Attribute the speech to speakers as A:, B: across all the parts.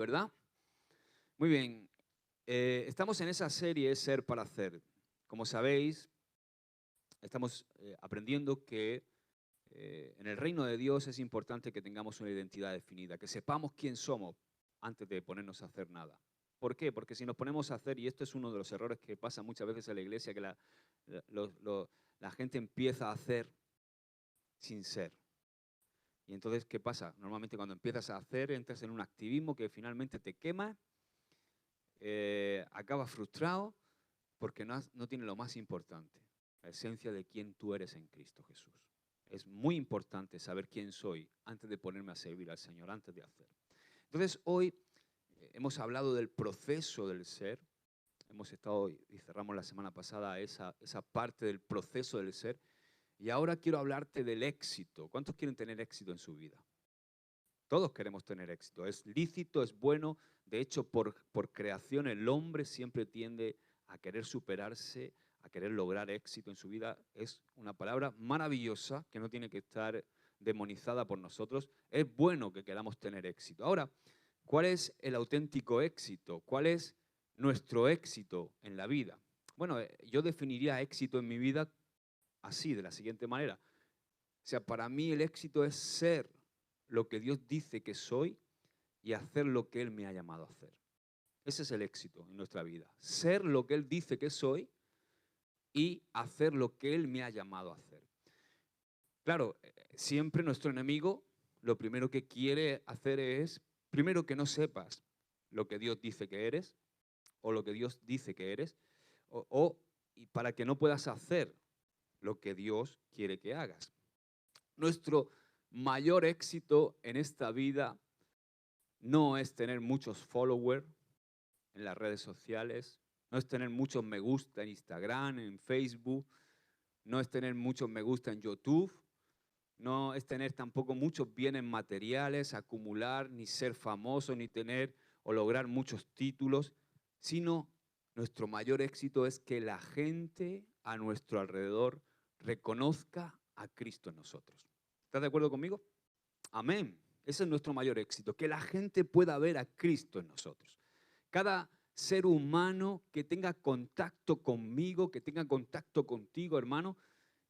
A: ¿verdad? Muy bien. Estamos en esa serie Ser para Hacer. Como sabéis, estamos aprendiendo que en el reino de Dios es importante que tengamos una identidad definida, que sepamos quién somos antes de ponernos a hacer nada. ¿Por qué? Porque si nos ponemos a hacer, y esto es uno de los errores que pasa muchas veces en la iglesia, que la gente empieza a hacer sin ser. Y entonces, ¿qué pasa? Normalmente cuando empiezas a hacer, entras en un activismo que finalmente te quema, acabas frustrado porque no tiene lo más importante, la esencia de quién tú eres en Cristo Jesús. Es muy importante saber quién soy antes de ponerme a servir al Señor, antes de hacer. Entonces, hoy hemos hablado del proceso del ser. Hemos estado, y cerramos la semana pasada, esa parte del proceso del ser. Y ahora quiero hablarte del éxito. ¿Cuántos quieren tener éxito en su vida? Todos queremos tener éxito. Es lícito, es bueno. De hecho, por creación, el hombre siempre tiende a querer superarse, a querer lograr éxito en su vida. Es una palabra maravillosa que no tiene que estar demonizada por nosotros. Es bueno que queramos tener éxito. Ahora, ¿cuál es el auténtico éxito? ¿Cuál es nuestro éxito en la vida? Bueno, yo definiría éxito en mi vida así, de la siguiente manera. O sea, para mí el éxito es ser lo que Dios dice que soy y hacer lo que Él me ha llamado a hacer. Ese es el éxito en nuestra vida. Ser lo que Él dice que soy y hacer lo que Él me ha llamado a hacer. Claro, siempre nuestro enemigo lo primero que quiere hacer es, primero, que no sepas lo que Dios dice que eres o lo que Dios dice que eres, y para que no puedas hacer lo que Dios quiere que hagas. Nuestro mayor éxito en esta vida no es tener muchos followers en las redes sociales, no es tener muchos me gusta en Instagram, en Facebook, no es tener muchos me gusta en YouTube, no es tener tampoco muchos bienes materiales, acumular, ni ser famoso, ni tener o lograr muchos títulos, sino nuestro mayor éxito es que la gente a nuestro alrededor reconozca a Cristo en nosotros. ¿Estás de acuerdo conmigo? Amén. Ese es nuestro mayor éxito, que la gente pueda ver a Cristo en nosotros. Cada ser humano que tenga contacto conmigo, que tenga contacto contigo, hermano,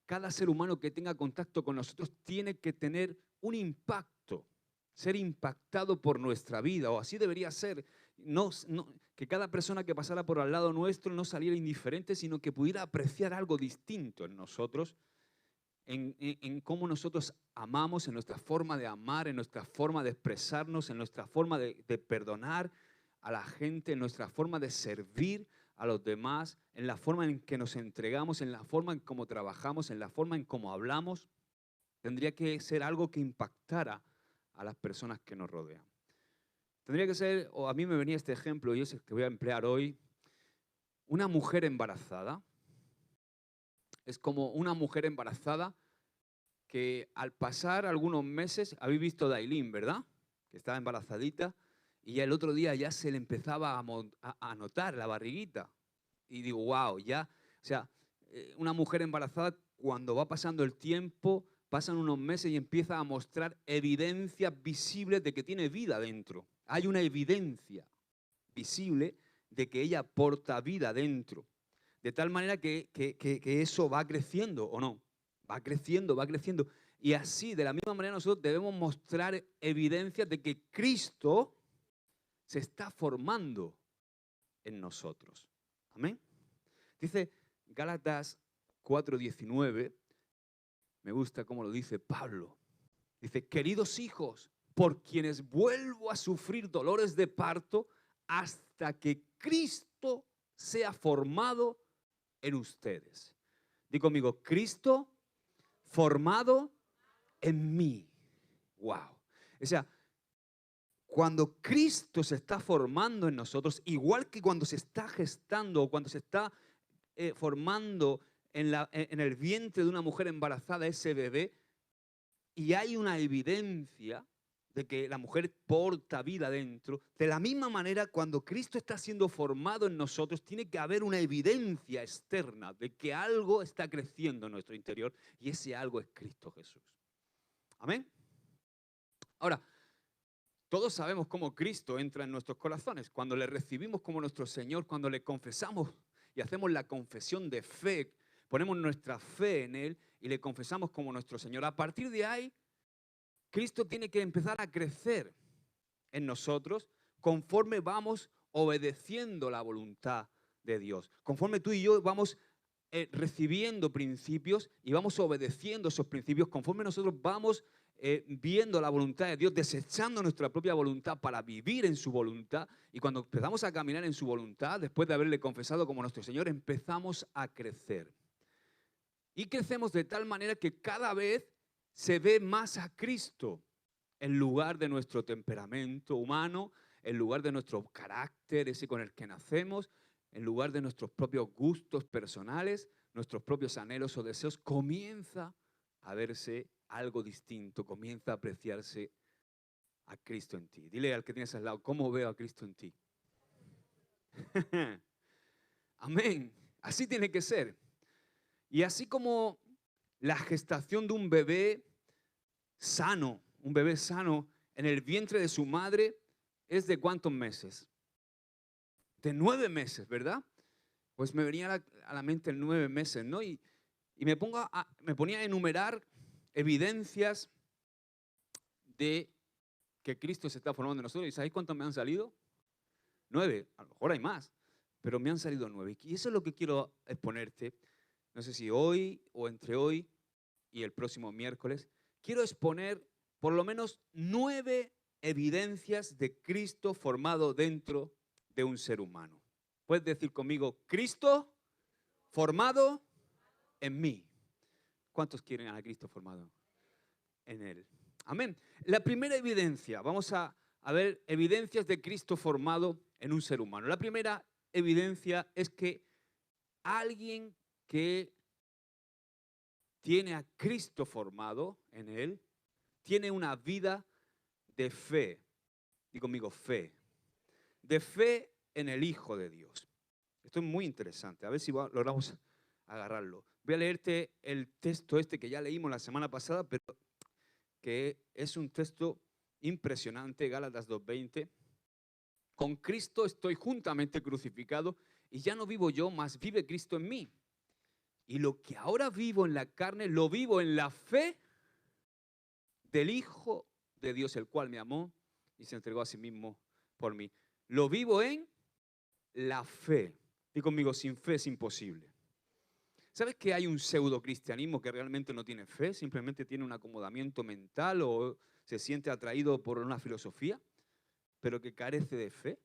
A: cada ser humano que tenga contacto con nosotros tiene que tener un impacto, ser impactado por nuestra vida, o así debería ser. Que cada persona que pasara por al lado nuestro no saliera indiferente, sino que pudiera apreciar algo distinto en nosotros, en cómo nosotros amamos, en nuestra forma de amar, en nuestra forma de expresarnos, en nuestra forma de perdonar a la gente, en nuestra forma de servir a los demás, en la forma en que nos entregamos, en la forma en cómo trabajamos, en la forma en cómo hablamos. Tendría que ser algo que impactara a las personas que nos rodean. Tendría que ser, o a mí me venía este ejemplo, y es el que voy a emplear hoy, una mujer embarazada. Es como una mujer embarazada que al pasar algunos meses, habéis visto a Dailin, ¿verdad? Que estaba embarazadita y ya el otro día ya se le empezaba a notar la barriguita. Y digo, wow, ya, o sea, una mujer embarazada cuando va pasando el tiempo, pasan unos meses y empieza a mostrar evidencias visibles de que tiene vida dentro. Hay una evidencia visible de que ella porta vida dentro. De tal manera que eso va creciendo, ¿o no? Va creciendo, va creciendo. Y así, de la misma manera, nosotros debemos mostrar evidencias de que Cristo se está formando en nosotros. Amén. Dice Gálatas 4:19, me gusta cómo lo dice Pablo. Dice, queridos hijos, por quienes vuelvo a sufrir dolores de parto hasta que Cristo sea formado en ustedes. Di conmigo, Cristo formado en mí. Wow. O sea, cuando Cristo se está formando en nosotros, igual que cuando se está gestando o cuando se está formando en el vientre de una mujer embarazada ese bebé, y hay una evidencia de que la mujer porta vida dentro, de la misma manera, cuando Cristo está siendo formado en nosotros, tiene que haber una evidencia externa de que algo está creciendo en nuestro interior, y ese algo es Cristo Jesús. Amén. Ahora, Todos sabemos cómo Cristo entra en nuestros corazones. Cuando le recibimos como nuestro Señor, cuando le confesamos y hacemos la confesión de fe, ponemos nuestra fe en Él y le confesamos como nuestro Señor. A partir de ahí, Cristo tiene que empezar a crecer en nosotros conforme vamos obedeciendo la voluntad de Dios. Conforme tú y yo vamos recibiendo principios y vamos obedeciendo esos principios, conforme nosotros vamos viendo la voluntad de Dios, desechando nuestra propia voluntad para vivir en su voluntad. Y cuando empezamos a caminar en su voluntad, después de haberle confesado como nuestro Señor, empezamos a crecer. Y crecemos de tal manera que cada vez se ve más a Cristo en lugar de nuestro temperamento humano, en lugar de nuestro carácter, ese con el que nacemos, en lugar de nuestros propios gustos personales, nuestros propios anhelos o deseos, comienza a verse algo distinto, comienza a apreciarse a Cristo en ti. Dile al que tienes al lado, ¿cómo veo a Cristo en ti? Amén. Así tiene que ser. Y así como la gestación de un bebé sano en el vientre de su madre es de ¿cuántos meses? De 9 meses, ¿verdad? Pues me venía a la mente el 9 meses, ¿no? Y me ponía a enumerar evidencias de que Cristo se está formando en nosotros. ¿Y sabéis cuántos me han salido? 9, a lo mejor hay más, pero me han salido 9. Y eso es lo que quiero exponerte, no sé si hoy o entre hoy y el próximo miércoles. Quiero exponer por lo menos 9 evidencias de Cristo formado dentro de un ser humano. Puedes decir conmigo, Cristo formado en mí. ¿Cuántos quieren a Cristo formado en él? Amén. La primera evidencia, vamos a ver evidencias de Cristo formado en un ser humano. La primera evidencia es que alguien que tiene a Cristo formado en él, tiene una vida de fe. Digo conmigo, fe. De fe en el Hijo de Dios. Esto es muy interesante. A ver si logramos agarrarlo. Voy a leerte el texto este que ya leímos la semana pasada, pero que es un texto impresionante, Gálatas 2:20. Con Cristo estoy juntamente crucificado y ya no vivo yo, mas vive Cristo en mí. Y lo que ahora vivo en la carne, lo vivo en la fe del Hijo de Dios, el cual me amó y se entregó a sí mismo por mí. Lo vivo en la fe. Dí conmigo, sin fe es imposible. ¿Sabes que hay un pseudo cristianismo que realmente no tiene fe? Simplemente tiene un acomodamiento mental o se siente atraído por una filosofía, pero que carece de fe.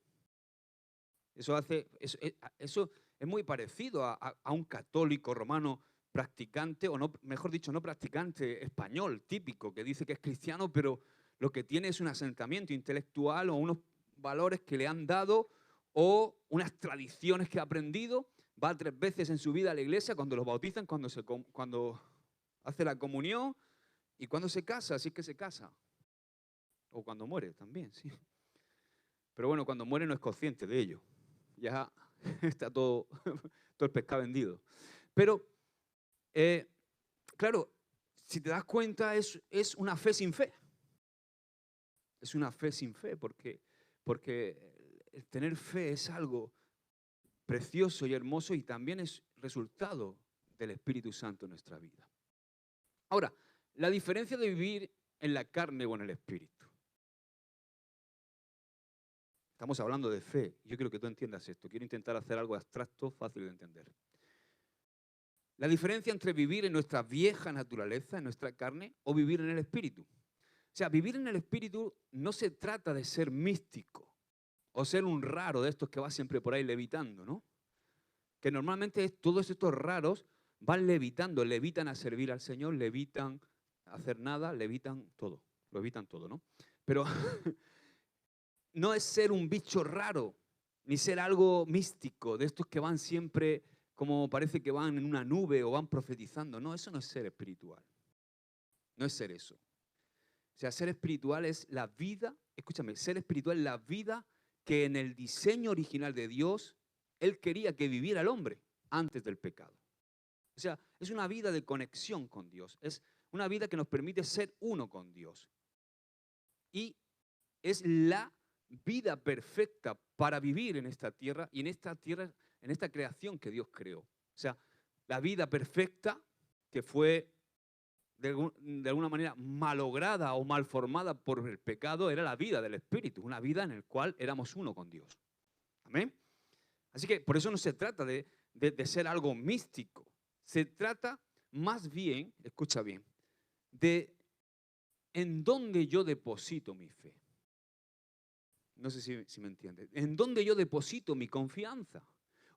A: Eso es muy parecido a un católico romano practicante, o no, mejor dicho, no practicante español típico, que dice que es cristiano, pero lo que tiene es un asentamiento intelectual o unos valores que le han dado o unas tradiciones que ha aprendido. Va 3 veces en su vida a la iglesia, cuando los bautizan, cuando hace la comunión y cuando se casa, así que se casa. O cuando muere también, sí. Pero bueno, cuando muere no es consciente de ello. Ya está todo el pescado vendido. Pero, claro, si te das cuenta, es una fe sin fe. Es una fe sin fe, porque el tener fe es algo precioso y hermoso y también es resultado del Espíritu Santo en nuestra vida. Ahora, la diferencia de vivir en la carne o en el Espíritu. Estamos hablando de fe. Yo quiero que tú entiendas esto. Quiero intentar hacer algo abstracto, fácil de entender. La diferencia entre vivir en nuestra vieja naturaleza, en nuestra carne, o vivir en el Espíritu. O sea, vivir en el Espíritu no se trata de ser místico o ser un raro de estos que va siempre por ahí levitando, ¿no? Que normalmente todos estos raros van levitando, levitan a servir al Señor, levitan a hacer nada, levitan todo, lo evitan todo, ¿no? Pero no es ser un bicho raro, ni ser algo místico, de estos que van siempre como parece que van en una nube o van profetizando. No, eso no es ser espiritual. No es ser eso. O sea, ser espiritual es la vida, escúchame, ser espiritual es la vida que en el diseño original de Dios, Él quería que viviera el hombre antes del pecado. O sea, es una vida de conexión con Dios. Es una vida que nos permite ser uno con Dios. Y es la vida perfecta para vivir en esta tierra y en esta tierra, en esta creación que Dios creó. O sea, la vida perfecta que fue de alguna manera malograda o malformada por el pecado era la vida del Espíritu, una vida en la cual éramos uno con Dios. Amén. Así que por eso no se trata de ser algo místico. Se trata más bien, escucha bien, de en dónde yo deposito mi fe. No sé si me entiendes. En dónde yo deposito mi confianza.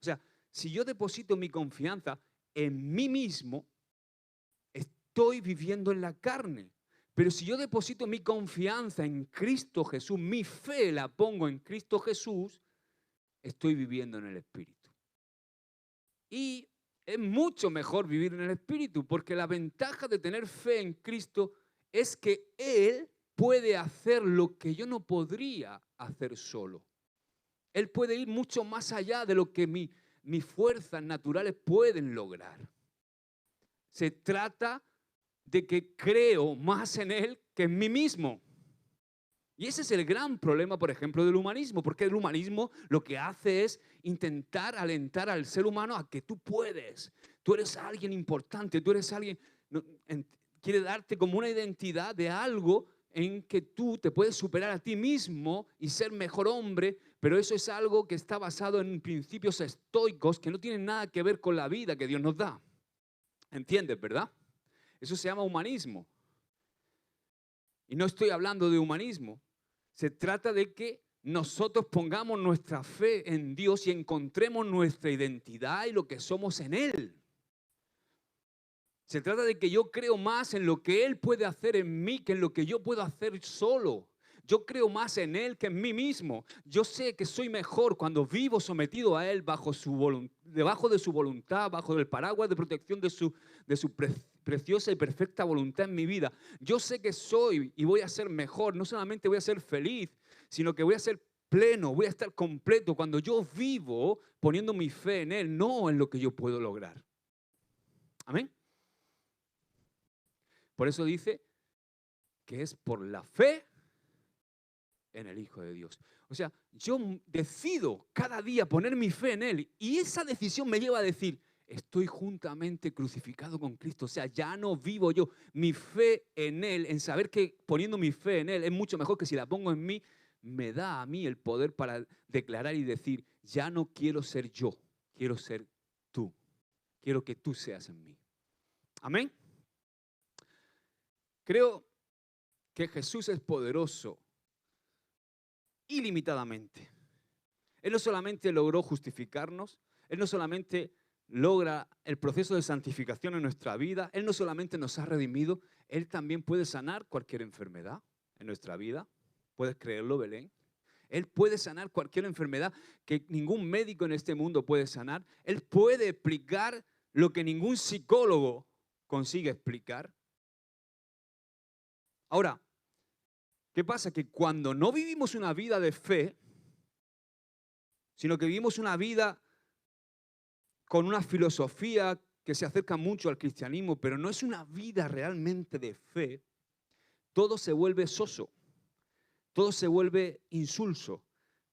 A: O sea, si yo deposito mi confianza en mí mismo, estoy viviendo en la carne. Pero si yo deposito mi confianza en Cristo Jesús, mi fe la pongo en Cristo Jesús, estoy viviendo en el Espíritu. Y es mucho mejor vivir en el Espíritu, porque la ventaja de tener fe en Cristo es que Él puede hacer lo que yo no podría hacer solo. Él puede ir mucho más allá de lo que mis fuerzas naturales pueden lograr. Se trata de que creo más en Él que en mí mismo. Y ese es el gran problema, por ejemplo, del humanismo, porque el humanismo lo que hace es intentar alentar al ser humano a que tú puedes, tú eres alguien importante, tú eres alguien, quiere darte como una identidad de algo en que tú te puedes superar a ti mismo y ser mejor hombre, pero eso es algo que está basado en principios estoicos que no tienen nada que ver con la vida que Dios nos da. ¿Entiendes, verdad? Eso se llama humanismo. Y no estoy hablando de humanismo. Se trata de que nosotros pongamos nuestra fe en Dios y encontremos nuestra identidad y lo que somos en Él. Se trata de que yo creo más en lo que Él puede hacer en mí que en lo que yo puedo hacer solo. Yo creo más en Él que en mí mismo. Yo sé que soy mejor cuando vivo sometido a Él debajo de su voluntad, bajo el paraguas de protección de su preciosa y perfecta voluntad en mi vida. Yo sé que soy y voy a ser mejor. No solamente voy a ser feliz, sino que voy a ser pleno, voy a estar completo cuando yo vivo poniendo mi fe en Él, no en lo que yo puedo lograr. Amén. Por eso dice que es por la fe en el Hijo de Dios. O sea, yo decido cada día poner mi fe en Él y esa decisión me lleva a decir, estoy juntamente crucificado con Cristo. O sea, ya no vivo yo. Mi fe en Él, en saber que poniendo mi fe en Él es mucho mejor que si la pongo en mí, me da a mí el poder para declarar y decir, ya no quiero ser yo, quiero ser tú. Quiero que tú seas en mí. Amén. Creo que Jesús es poderoso ilimitadamente. Él no solamente logró justificarnos, Él no solamente logra el proceso de santificación en nuestra vida, Él no solamente nos ha redimido, Él también puede sanar cualquier enfermedad en nuestra vida. ¿Puedes creerlo, Belén? Él puede sanar cualquier enfermedad que ningún médico en este mundo puede sanar. Él puede explicar lo que ningún psicólogo consigue explicar. Ahora, ¿qué pasa? Que cuando no vivimos una vida de fe, sino que vivimos una vida con una filosofía que se acerca mucho al cristianismo, pero no es una vida realmente de fe, todo se vuelve soso, todo se vuelve insulso,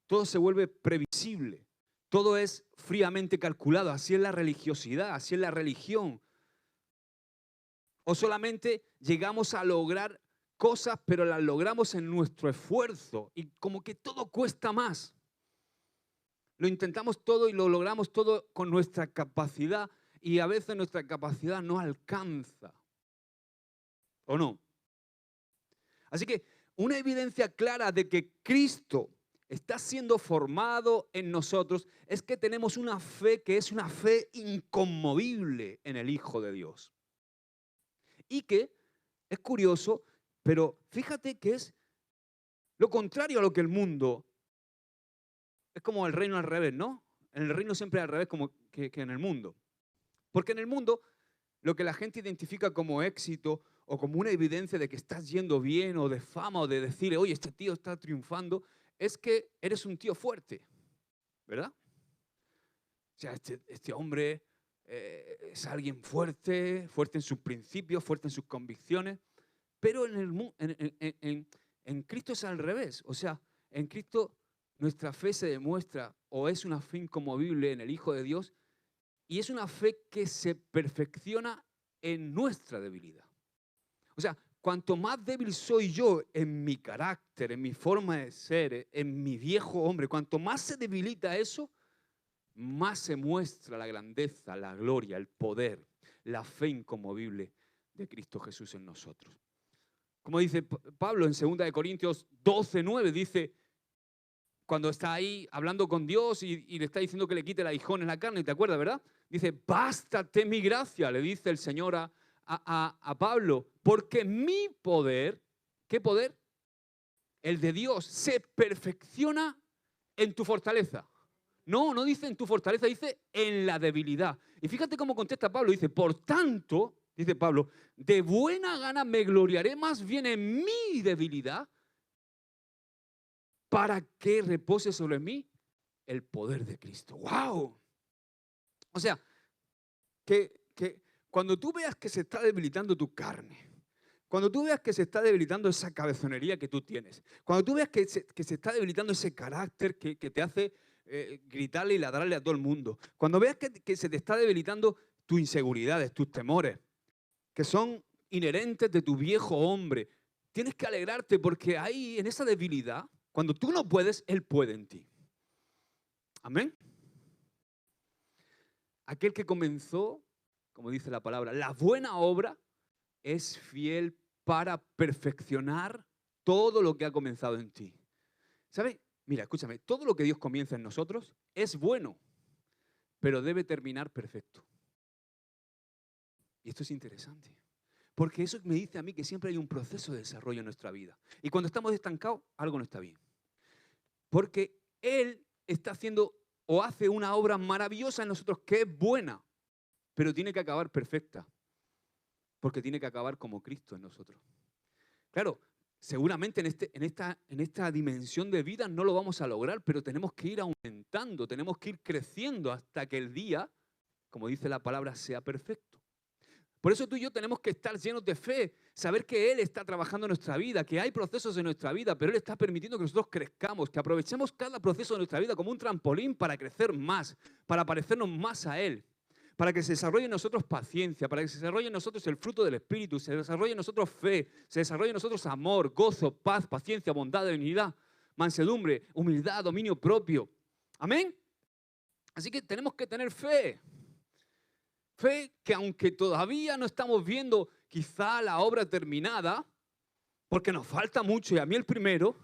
A: todo se vuelve previsible, todo es fríamente calculado. Así es la religiosidad, así es la religión. O solamente llegamos a lograr cosas, pero las logramos en nuestro esfuerzo y como que todo cuesta más. Lo intentamos todo y lo logramos todo con nuestra capacidad y a veces nuestra capacidad no alcanza. ¿O no? Así que una evidencia clara de que Cristo está siendo formado en nosotros es que tenemos una fe que es una fe inconmovible en el Hijo de Dios. Y que es curioso, pero fíjate que es lo contrario a lo que el mundo. Es como el reino al revés, ¿no? En el reino siempre al revés como que en el mundo. Porque en el mundo lo que la gente identifica como éxito o como una evidencia de que estás yendo bien o de fama o de decir, oye, este tío está triunfando, es que eres un tío fuerte, ¿verdad? O sea, este hombre es alguien fuerte, fuerte en sus principios, fuerte en sus convicciones, pero en En Cristo es al revés. O sea, en Cristo nuestra fe se demuestra o es una fe inconmovible en el Hijo de Dios y es una fe que se perfecciona en nuestra debilidad. O sea, cuanto más débil soy yo en mi carácter, en mi forma de ser, en mi viejo hombre, cuanto más se debilita eso, más se muestra la grandeza, la gloria, el poder, la fe inconmovible de Cristo Jesús en nosotros. Como dice Pablo en 2 Corintios 12:9, dice, cuando está ahí hablando con Dios y le está diciendo que le quite el aguijón en la carne, ¿te acuerdas, verdad? Dice, bástate mi gracia, le dice el Señor a Pablo, porque mi poder, ¿qué poder? El de Dios se perfecciona en tu fortaleza. No dice en tu fortaleza, dice en la debilidad. Y fíjate cómo contesta Pablo, dice, por tanto, dice Pablo, de buena gana me gloriaré más bien en mi debilidad para que repose sobre mí el poder de Cristo. ¡Wow! O sea, que cuando tú veas que se está debilitando tu carne, cuando tú veas que se está debilitando esa cabezonería que tú tienes, cuando tú veas que se está debilitando ese carácter que te hace gritarle y ladrarle a todo el mundo, cuando veas que se te está debilitando tus inseguridades, tus temores, que son inherentes de tu viejo hombre, tienes que alegrarte porque ahí, en esa debilidad, cuando tú no puedes, Él puede en ti. Amén. Aquel que comenzó, como dice la palabra, la buena obra, es fiel para perfeccionar todo lo que ha comenzado en ti. ¿Sabes? Mira, escúchame, todo lo que Dios comienza en nosotros es bueno, pero debe terminar perfecto. Y esto es interesante, porque eso me dice a mí que siempre hay un proceso de desarrollo en nuestra vida. Y cuando estamos estancados, algo no está bien. Porque Él está haciendo o hace una obra maravillosa en nosotros que es buena, pero tiene que acabar perfecta. Porque tiene que acabar como Cristo en nosotros. Claro, seguramente en esta dimensión de vida no lo vamos a lograr, pero tenemos que ir aumentando, tenemos que ir creciendo hasta que el día, como dice la palabra, sea perfecto. Por eso tú y yo tenemos que estar llenos de fe, saber que Él está trabajando en nuestra vida, que hay procesos en nuestra vida, pero Él está permitiendo que nosotros crezcamos, que aprovechemos cada proceso de nuestra vida como un trampolín para crecer más, para parecernos más a Él. Para que se desarrolle en nosotros paciencia, para que se desarrolle en nosotros el fruto del Espíritu, se desarrolle en nosotros fe, se desarrolle en nosotros amor, gozo, paz, paciencia, bondad, benignidad, mansedumbre, humildad, dominio propio. Amén. Así que tenemos que tener fe. Fe que aunque todavía no estamos viendo quizá la obra terminada, porque nos falta mucho y a mí el primero,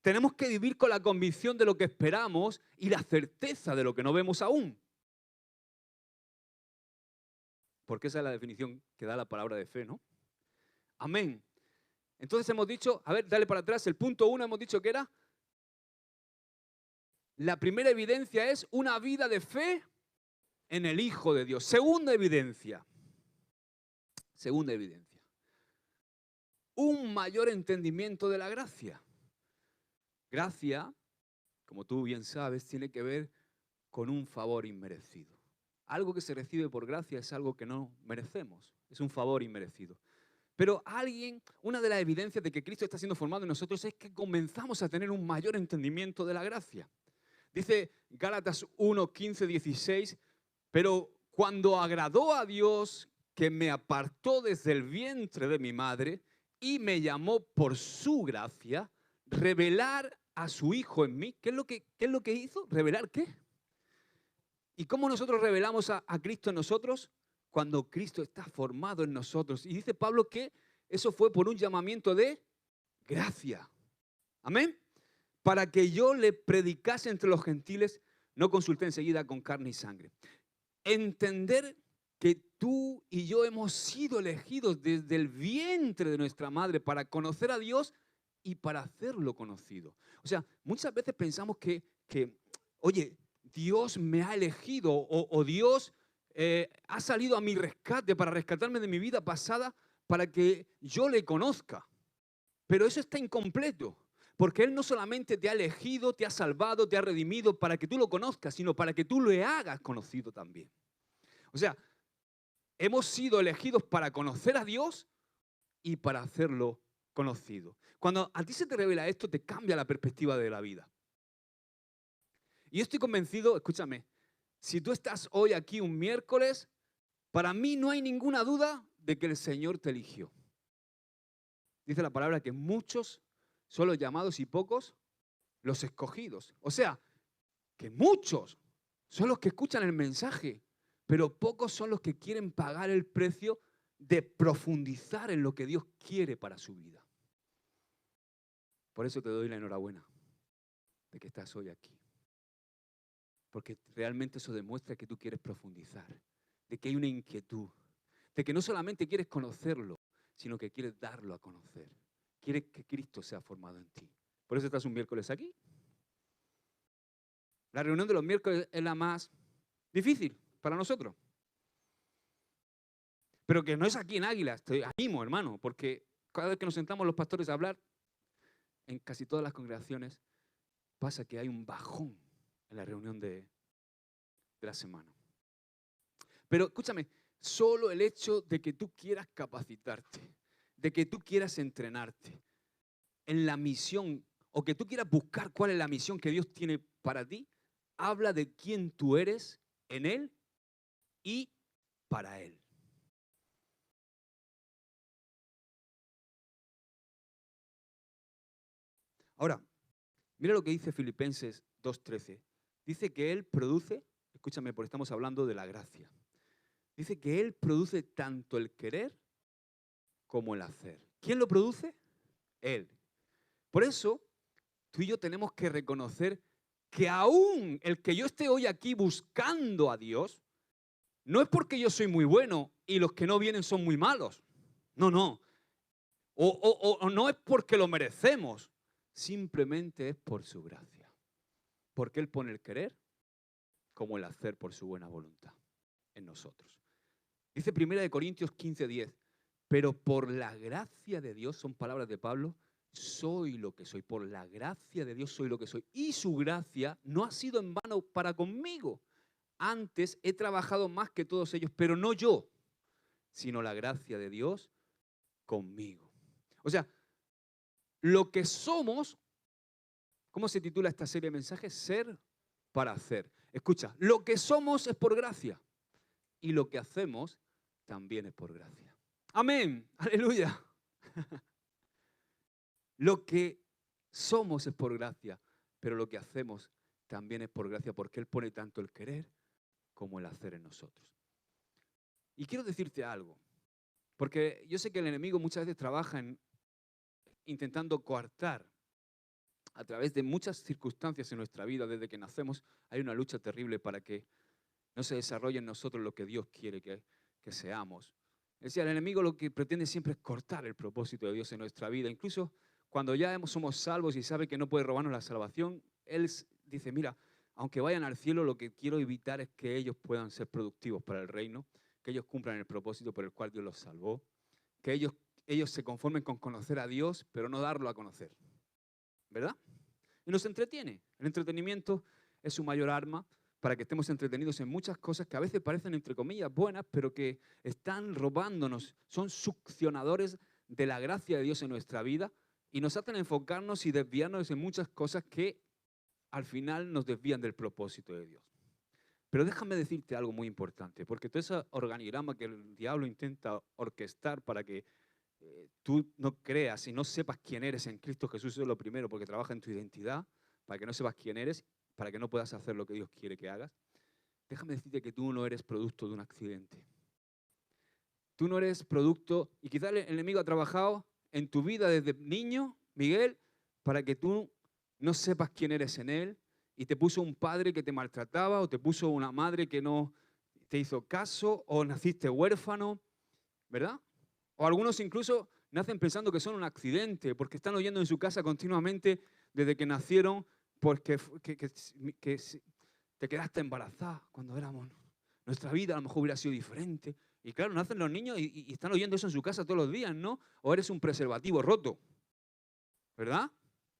A: tenemos que vivir con la convicción de lo que esperamos y la certeza de lo que no vemos aún. Porque esa es la definición que da la palabra de fe, ¿no? Amén. Entonces hemos dicho, a ver, dale para atrás, el punto 1 hemos dicho que era, la primera evidencia es una vida de fe en el Hijo de Dios. Segunda evidencia, un mayor entendimiento de la gracia. Gracia, como tú bien sabes, tiene que ver con un favor inmerecido. Algo que se recibe por gracia es algo que no merecemos, es un favor inmerecido. Pero una de las evidencias de que Cristo está siendo formado en nosotros es que comenzamos a tener un mayor entendimiento de la gracia. Dice Gálatas 1, 15, 16, pero cuando agradó a Dios que me apartó desde el vientre de mi madre y me llamó por su gracia, revelar a su Hijo en mí. ¿Qué es lo que hizo? ¿Revelar qué? ¿Y cómo nosotros revelamos a Cristo en nosotros? Cuando Cristo está formado en nosotros. Y dice Pablo que eso fue por un llamamiento de gracia. Amén. Para que yo le predicase entre los gentiles, no consulté enseguida con carne y sangre. Entender que tú y yo hemos sido elegidos desde el vientre de nuestra madre para conocer a Dios y para hacerlo conocido. O sea, muchas veces pensamos que oye, Dios me ha elegido o Dios ha salido a mi rescate para rescatarme de mi vida pasada para que yo le conozca. Pero eso está incompleto, porque Él no solamente te ha elegido, te ha salvado, te ha redimido para que tú lo conozcas, sino para que tú le hagas conocido también. O sea, hemos sido elegidos para conocer a Dios y para hacerlo conocido. Cuando a ti se te revela esto, te cambia la perspectiva de la vida. Y yo estoy convencido, escúchame, si tú estás hoy aquí un miércoles, para mí no hay ninguna duda de que el Señor te eligió. Dice la palabra que muchos son los llamados y pocos los escogidos. O sea, que muchos son los que escuchan el mensaje, pero pocos son los que quieren pagar el precio de profundizar en lo que Dios quiere para su vida. Por eso te doy la enhorabuena de que estás hoy aquí. Porque realmente eso demuestra que tú quieres profundizar, de que hay una inquietud, de que no solamente quieres conocerlo, sino que quieres darlo a conocer. Quieres que Cristo sea formado en ti. Por eso estás un miércoles aquí. La reunión de los miércoles es la más difícil para nosotros. Pero que no es aquí en Águilas, te animo, hermano, porque cada vez que nos sentamos los pastores a hablar, en casi todas las congregaciones pasa que hay un bajón en la reunión de la semana. Pero escúchame, solo el hecho de que tú quieras capacitarte, de que tú quieras entrenarte en la misión, o que tú quieras buscar cuál es la misión que Dios tiene para ti, habla de quién tú eres en Él y para Él. Ahora, mira lo que dice Filipenses 2:13. Dice que Él produce, escúchame, porque estamos hablando de la gracia. Dice que Él produce tanto el querer como el hacer. ¿Quién lo produce? Él. Por eso, tú y yo tenemos que reconocer que aún el que yo esté hoy aquí buscando a Dios, no es porque yo soy muy bueno y los que no vienen son muy malos. No, no. O no es porque lo merecemos. Simplemente es por su gracia. Porque Él pone el querer como el hacer por su buena voluntad en nosotros. Dice 1 Corintios 15:10, pero por la gracia de Dios, son palabras de Pablo, soy lo que soy. Por la gracia de Dios soy lo que soy. Y su gracia no ha sido en vano para conmigo. Antes he trabajado más que todos ellos, pero no yo, sino la gracia de Dios conmigo. O sea, lo que somos, ¿cómo se titula esta serie de mensajes? Ser para hacer. Escucha, lo que somos es por gracia y lo que hacemos también es por gracia. Amén, aleluya. Lo que somos es por gracia, pero lo que hacemos también es por gracia porque Él pone tanto el querer como el hacer en nosotros. Y quiero decirte algo, porque yo sé que el enemigo muchas veces trabaja intentando coartar a través de muchas circunstancias en nuestra vida. Desde que nacemos hay una lucha terrible para que no se desarrolle en nosotros lo que Dios quiere que seamos. Es decir, el enemigo lo que pretende siempre es cortar el propósito de Dios en nuestra vida. Incluso cuando ya somos salvos y sabe que no puede robarnos la salvación, Él dice, mira, aunque vayan al cielo, lo que quiero evitar es que ellos puedan ser productivos para el reino, que ellos cumplan el propósito por el cual Dios los salvó, que ellos se conformen con conocer a Dios, pero no darlo a conocer. ¿Verdad? Y nos entretiene. El entretenimiento es su mayor arma para que estemos entretenidos en muchas cosas que a veces parecen, entre comillas, buenas, pero que están robándonos, son succionadores de la gracia de Dios en nuestra vida y nos hacen enfocarnos y desviarnos en muchas cosas que al final nos desvían del propósito de Dios. Pero déjame decirte algo muy importante, porque todo ese organigrama que el diablo intenta orquestar para que tú no creas y no sepas quién eres en Cristo Jesús, eso es lo primero, porque trabaja en tu identidad, para que no sepas quién eres, para que no puedas hacer lo que Dios quiere que hagas. Déjame decirte que tú no eres producto de un accidente. Tú no eres producto, y quizás el enemigo ha trabajado en tu vida desde niño, Miguel, para que tú no sepas quién eres en Él, y te puso un padre que te maltrataba, o te puso una madre que no te hizo caso, o naciste huérfano, ¿verdad? O algunos incluso nacen pensando que son un accidente, porque están oyendo en su casa continuamente desde que nacieron, porque que te quedaste embarazada cuando éramos. Nuestra vida a lo mejor hubiera sido diferente. Y claro, nacen los niños y están oyendo eso en su casa todos los días, ¿no? O eres un preservativo roto, ¿verdad?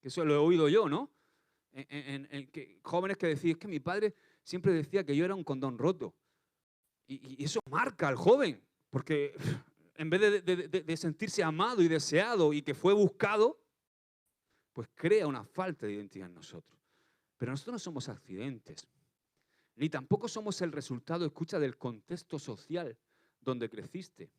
A: Que eso lo he oído yo, ¿no? Jóvenes que decían, es que mi padre siempre decía que yo era un condón roto. Y eso marca al joven, porque en vez de sentirse amado y deseado y que fue buscado, pues crea una falta de identidad en nosotros. Pero nosotros no somos accidentes, ni tampoco somos el resultado, escucha, del contexto social donde creciste.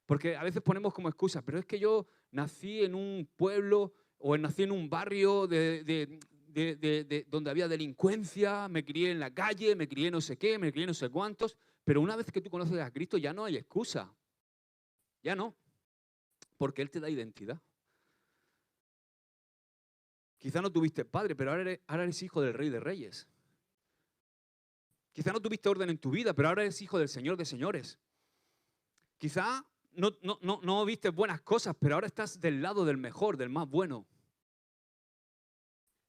A: Porque a veces ponemos como excusa, pero es que yo nací en un pueblo o nací en un barrio donde había delincuencia, me crié en la calle, me crié no sé qué, me crié no sé cuántos, pero una vez que tú conoces a Cristo ya no hay excusa. Ya no, porque Él te da identidad. Quizá no tuviste padre, pero ahora eres hijo del Rey de Reyes. Quizá no tuviste orden en tu vida, pero ahora eres hijo del Señor de señores. Quizá no viste buenas cosas, pero ahora estás del lado del mejor, del más bueno.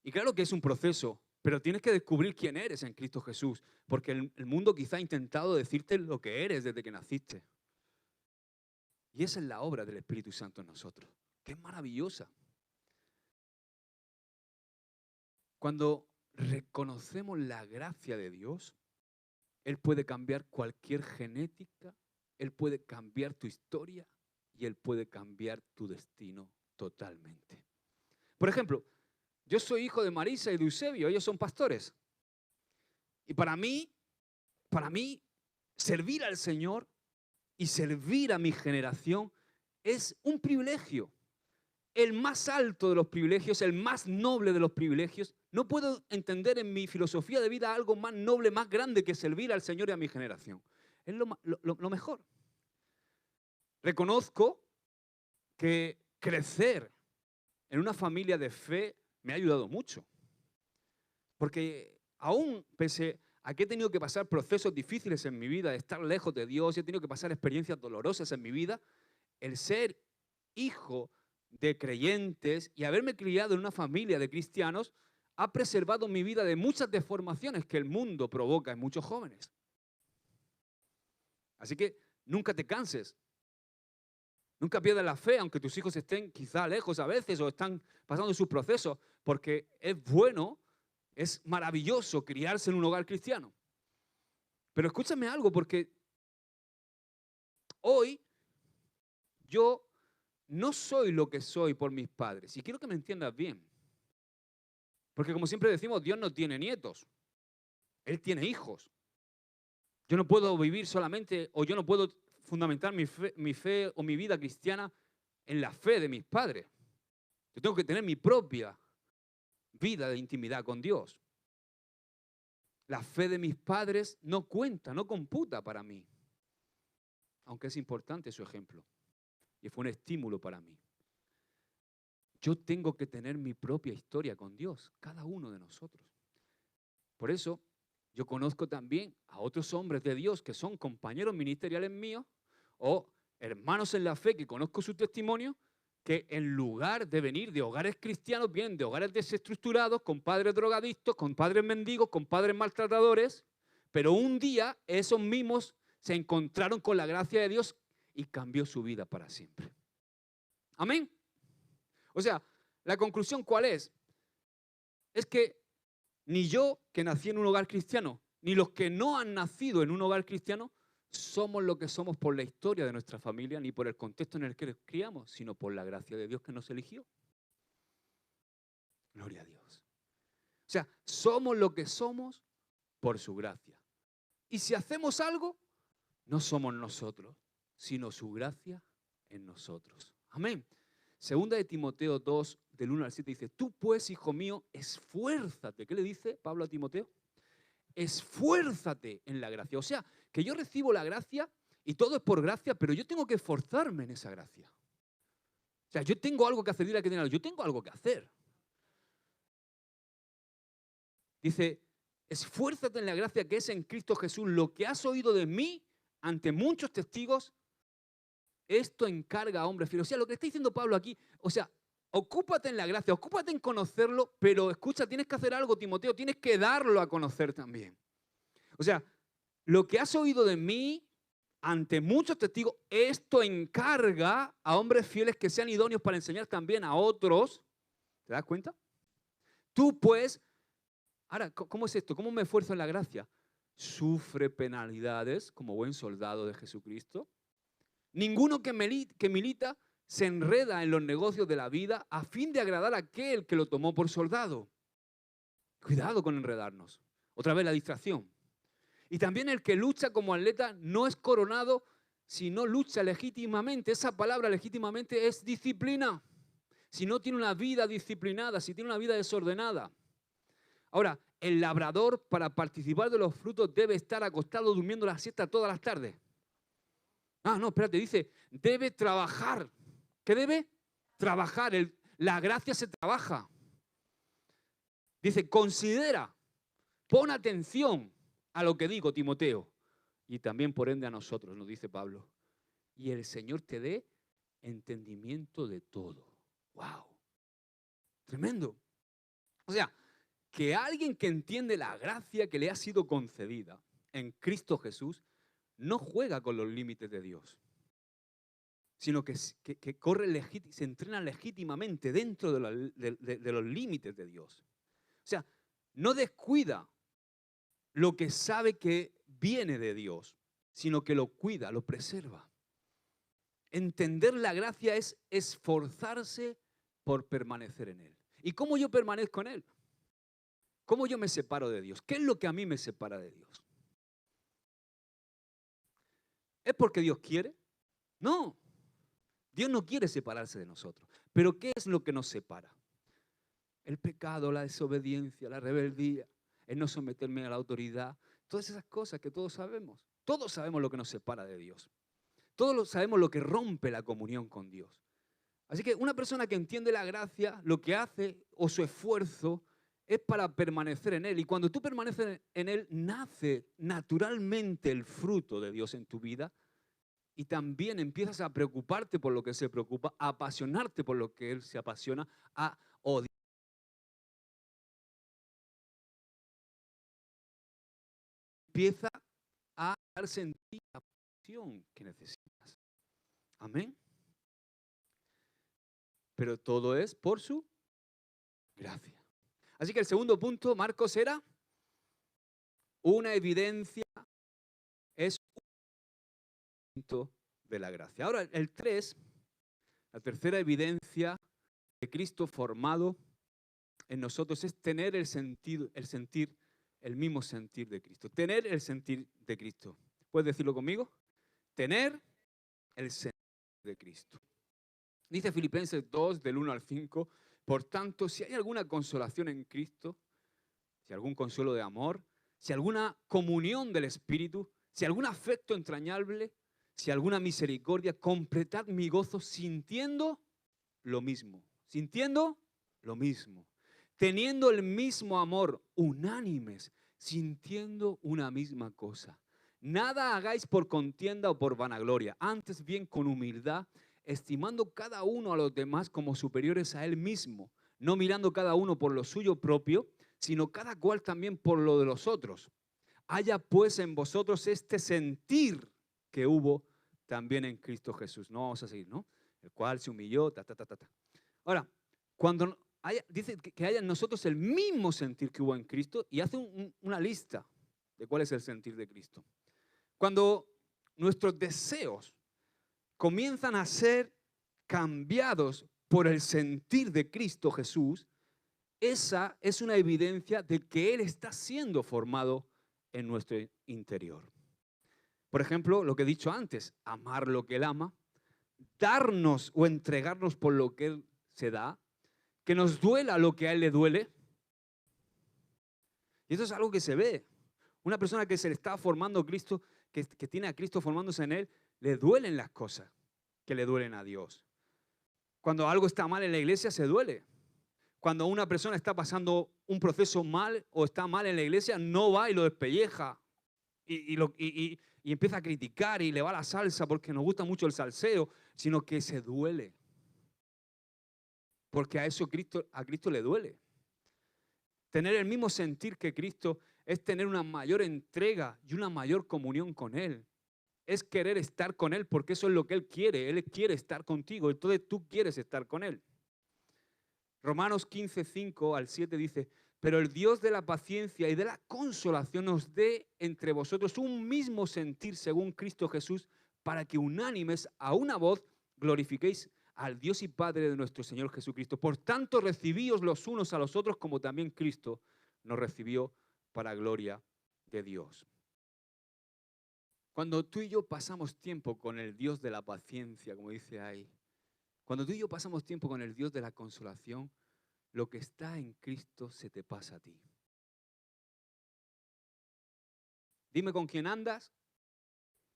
A: Y claro que es un proceso, pero tienes que descubrir quién eres en Cristo Jesús, porque el mundo quizá ha intentado decirte lo que eres desde que naciste. Y esa es la obra del Espíritu Santo en nosotros, que es maravillosa. Cuando reconocemos la gracia de Dios, Él puede cambiar cualquier genética, Él puede cambiar tu historia y Él puede cambiar tu destino totalmente. Por ejemplo, yo soy hijo de Marisa y de Eusebio, ellos son pastores. Y para mí, servir al Señor y servir a mi generación es un privilegio. El más alto de los privilegios, el más noble de los privilegios. No puedo entender en mi filosofía de vida algo más noble, más grande que servir al Señor y a mi generación. Es lo mejor. Reconozco que crecer en una familia de fe me ha ayudado mucho. Porque aún pese a que he tenido que pasar procesos difíciles en mi vida, de estar lejos de Dios, he tenido que pasar experiencias dolorosas en mi vida, el ser hijo de creyentes y haberme criado en una familia de cristianos ha preservado mi vida de muchas deformaciones que el mundo provoca en muchos jóvenes. Así que nunca te canses. Nunca pierdas la fe, aunque tus hijos estén quizá lejos a veces o están pasando sus procesos, porque es bueno, es maravilloso criarse en un hogar cristiano. Pero escúchame algo, porque hoy yo no soy lo que soy por mis padres. Y quiero que me entiendas bien. Porque como siempre decimos, Dios no tiene nietos. Él tiene hijos. Yo no puedo vivir solamente, o yo no puedo fundamentar mi fe o mi vida cristiana en la fe de mis padres. Yo tengo que tener mi propia vida de intimidad con Dios. La fe de mis padres no cuenta, no computa para mí. Aunque es importante su ejemplo. Y fue un estímulo para mí. Yo tengo que tener mi propia historia con Dios, cada uno de nosotros. Por eso, yo conozco también a otros hombres de Dios que son compañeros ministeriales míos o hermanos en la fe que conozco su testimonio, que en lugar de venir de hogares cristianos, vienen de hogares desestructurados, con padres drogadictos, con padres mendigos, con padres maltratadores, pero un día esos mismos se encontraron con la gracia de Dios y cambió su vida para siempre. Amén. O sea, la conclusión ¿cuál es? Es que ni yo, que nací en un hogar cristiano, ni los que no han nacido en un hogar cristiano, somos lo que somos por la historia de nuestra familia, ni por el contexto en el que nos criamos, sino por la gracia de Dios que nos eligió. Gloria a Dios. O sea, somos lo que somos por su gracia. Y si hacemos algo, no somos nosotros, sino su gracia en nosotros. Amén. Segunda de Timoteo 2, del 1 al 7, dice, tú pues, hijo mío, esfuérzate. ¿Qué le dice Pablo a Timoteo? Esfuérzate en la gracia. O sea, que yo recibo la gracia y todo es por gracia, pero yo tengo que esforzarme en esa gracia. O sea, yo tengo algo que hacer, dile a que tiene algo, yo tengo algo que hacer. Dice, esfuérzate en la gracia que es en Cristo Jesús. Lo que has oído de mí ante muchos testigos, esto encarga a hombres fieles. O sea, lo que está diciendo Pablo aquí, o sea, ocúpate en la gracia, ocúpate en conocerlo, pero escucha, tienes que hacer algo, Timoteo, tienes que darlo a conocer también. O sea, lo que has oído de mí ante muchos testigos, esto encarga a hombres fieles que sean idóneos para enseñar también a otros. ¿Te das cuenta? Tú pues, ahora, ¿cómo es esto? ¿Cómo me esfuerzo en la gracia? Sufre penalidades como buen soldado de Jesucristo. Ninguno que milita se enreda en los negocios de la vida a fin de agradar a aquel que lo tomó por soldado. Cuidado con enredarnos. Otra vez la distracción. Y también el que lucha como atleta no es coronado si no lucha legítimamente. Esa palabra legítimamente es disciplina. Si no tiene una vida disciplinada, si tiene una vida desordenada. Ahora, el labrador para participar de los frutos debe estar acostado durmiendo la siesta todas las tardes. Ah, no, espérate, dice, debe trabajar. ¿Qué debe? Trabajar. La gracia se trabaja. Dice, considera, pon atención a lo que digo, Timoteo. Y también por ende a nosotros, nos dice Pablo. Y el Señor te dé entendimiento de todo. ¡Wow! Tremendo. O sea, que alguien que entiende la gracia que le ha sido concedida en Cristo Jesús no juega con los límites de Dios, sino que corre, se entrena legítimamente dentro de los límites de Dios. O sea, no descuida lo que sabe que viene de Dios, sino que lo cuida, lo preserva. Entender la gracia es esforzarse por permanecer en Él. ¿Y cómo yo permanezco en Él? ¿Cómo yo me separo de Dios? ¿Qué es lo que a mí me separa de Dios? ¿Es porque Dios quiere? No. Dios no quiere separarse de nosotros. Pero ¿qué es lo que nos separa? El pecado, la desobediencia, la rebeldía, el no someterme a la autoridad, todas esas cosas que todos sabemos. Todos sabemos lo que nos separa de Dios. Todos sabemos lo que rompe la comunión con Dios. Así que una persona que entiende la gracia, lo que hace o su esfuerzo es para permanecer en Él. Y cuando tú permaneces en Él, nace naturalmente el fruto de Dios en tu vida. Y también empiezas a preocuparte por lo que se preocupa, a apasionarte por lo que Él se apasiona, a odiar. Empieza a darse en ti la pasión que necesitas. Amén. Pero todo es por su gracia. Así que el segundo punto, Marcos, era una evidencia, es un punto de la gracia. Ahora, el 3, la tercera evidencia de Cristo formado en nosotros es tener el mismo sentir de Cristo. Tener el sentir de Cristo. ¿Puedes decirlo conmigo? Tener el sentir de Cristo. Dice Filipenses 2, del 1 al 5, por tanto, si hay alguna consolación en Cristo, si algún consuelo de amor, si alguna comunión del Espíritu, si algún afecto entrañable, si alguna misericordia, completad mi gozo sintiendo lo mismo. Sintiendo lo mismo. Teniendo el mismo amor, unánimes, sintiendo una misma cosa. Nada hagáis por contienda o por vanagloria, antes bien con humildad, estimando cada uno a los demás como superiores a él mismo, no mirando cada uno por lo suyo propio, sino cada cual también por lo de los otros. Haya pues en vosotros este sentir que hubo también en Cristo Jesús. No vamos a seguir, ¿no? El cual se humilló, Ahora, cuando dice que haya en nosotros el mismo sentir que hubo en Cristo y hace una lista de cuál es el sentir de Cristo. Cuando nuestros deseos comienzan a ser cambiados por el sentir de Cristo Jesús, esa es una evidencia de que Él está siendo formado en nuestro interior. Por ejemplo, lo que he dicho antes, amar lo que Él ama, darnos o entregarnos por lo que Él se da, que nos duela lo que a Él le duele. Y eso es algo que se ve. Una persona que se le está formando Cristo, que tiene a Cristo formándose en Él, le duelen las cosas que le duelen a Dios. Cuando algo está mal en la iglesia, se duele. Cuando una persona está pasando un proceso mal o está mal en la iglesia, no va y lo despelleja y empieza a criticar y le va la salsa porque nos gusta mucho el salseo, sino que se duele. Porque a Cristo le duele. Tener el mismo sentir que Cristo es tener una mayor entrega y una mayor comunión con Él. Es querer estar con Él porque eso es lo que Él quiere. Él quiere estar contigo, entonces tú quieres estar con Él. Romanos 15, 5 al 7 dice, pero el Dios de la paciencia y de la consolación os dé entre vosotros un mismo sentir según Cristo Jesús, para que unánimes a una voz glorifiquéis al Dios y Padre de nuestro Señor Jesucristo. Por tanto, recibíos los unos a los otros como también Cristo nos recibió para gloria de Dios. Cuando tú y yo pasamos tiempo con el Dios de la paciencia, como dice ahí, cuando tú y yo pasamos tiempo con el Dios de la consolación, lo que está en Cristo se te pasa a ti. Dime con quién andas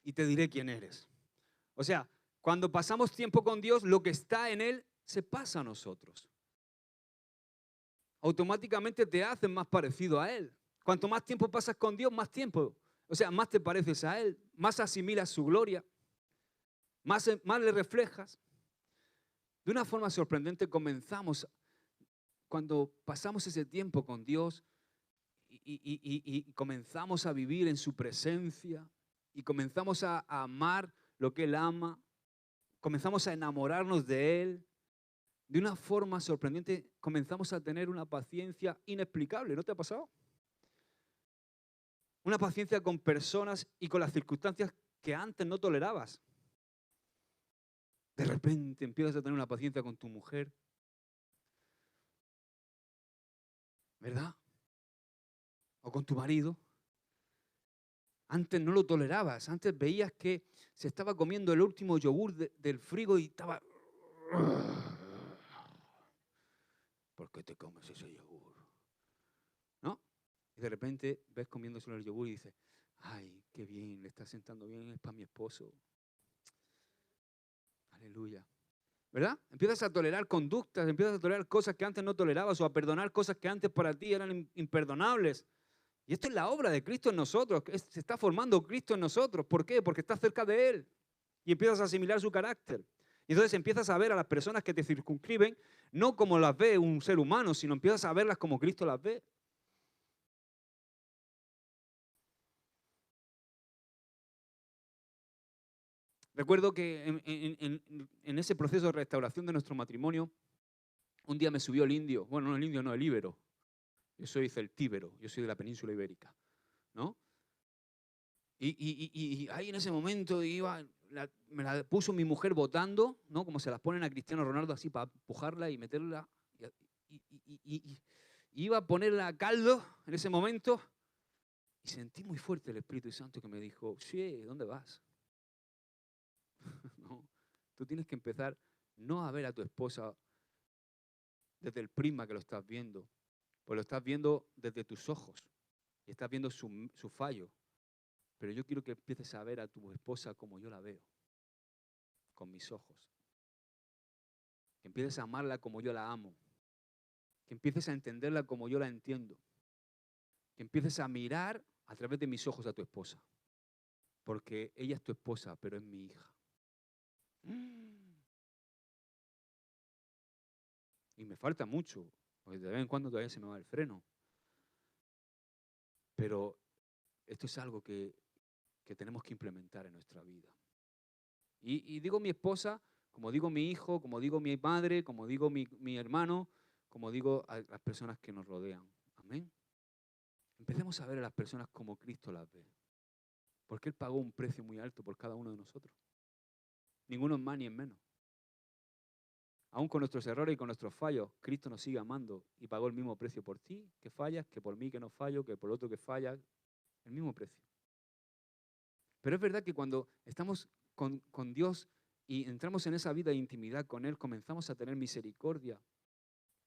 A: y te diré quién eres. O sea, cuando pasamos tiempo con Dios, lo que está en Él se pasa a nosotros. Automáticamente te haces más parecido a Él. Cuanto más tiempo pasas con Dios, más tiempo. O sea, más te pareces a Él, más asimilas su gloria, más le reflejas. De una forma sorprendente cuando pasamos ese tiempo con Dios y comenzamos a vivir en su presencia y comenzamos a amar lo que Él ama, comenzamos a enamorarnos de Él, de una forma sorprendente comenzamos a tener una paciencia inexplicable. ¿No te ha pasado? Una paciencia con personas y con las circunstancias que antes no tolerabas. De repente empiezas a tener una paciencia con tu mujer, ¿verdad? O con tu marido. Antes no lo tolerabas. Antes veías que se estaba comiendo el último yogur del frigo y estaba... ¿Por qué te comes ese yogur? ¿No? Y de repente ves comiéndose el yogur y dices, ay, qué bien, le está sentando bien, es para mi esposo. Aleluya. ¿Verdad? Empiezas a tolerar conductas, empiezas a tolerar cosas que antes no tolerabas o a perdonar cosas que antes para ti eran imperdonables. Y esto es la obra de Cristo en nosotros. Se está formando Cristo en nosotros. ¿Por qué? Porque estás cerca de Él y empiezas a asimilar su carácter. Y entonces empiezas a ver a las personas que te circunscriben no como las ve un ser humano, sino empiezas a verlas como Cristo las ve. Recuerdo que en ese proceso de restauración de nuestro matrimonio, un día me subió el indio. Bueno, no el indio, no, el íbero. Yo soy celtíbero, yo soy de la península ibérica, ¿no? Y ahí en ese momento me la puso mi mujer votando, ¿no? Como se las ponen a Cristiano Ronaldo así para empujarla y meterla. Y iba a ponerla a caldo en ese momento y sentí muy fuerte el Espíritu Santo que me dijo, sí, ¿dónde vas? No, tú tienes que empezar no a ver a tu esposa desde el prisma que lo estás viendo, pues lo estás viendo desde tus ojos y estás viendo su fallo. Pero yo quiero que empieces a ver a tu esposa como yo la veo, con mis ojos. Que empieces a amarla como yo la amo. Que empieces a entenderla como yo la entiendo. Que empieces a mirar a través de mis ojos a tu esposa. Porque ella es tu esposa, pero es mi hija. Y me falta mucho, porque de vez en cuando todavía se me va el freno. Pero esto es algo que tenemos que implementar en nuestra vida. Y digo mi esposa, como digo mi hijo, como digo mi madre, como digo mi hermano, como digo a las personas que nos rodean. Amén. Empecemos a ver a las personas como Cristo las ve. Porque Él pagó un precio muy alto por cada uno de nosotros. Ninguno es más ni es menos. Aún con nuestros errores y con nuestros fallos, Cristo nos sigue amando y pagó el mismo precio por ti que fallas, que por mí que no fallo, que por otro que falla. El mismo precio. Pero es verdad que cuando estamos con Dios y entramos en esa vida de intimidad con Él, comenzamos a tener misericordia,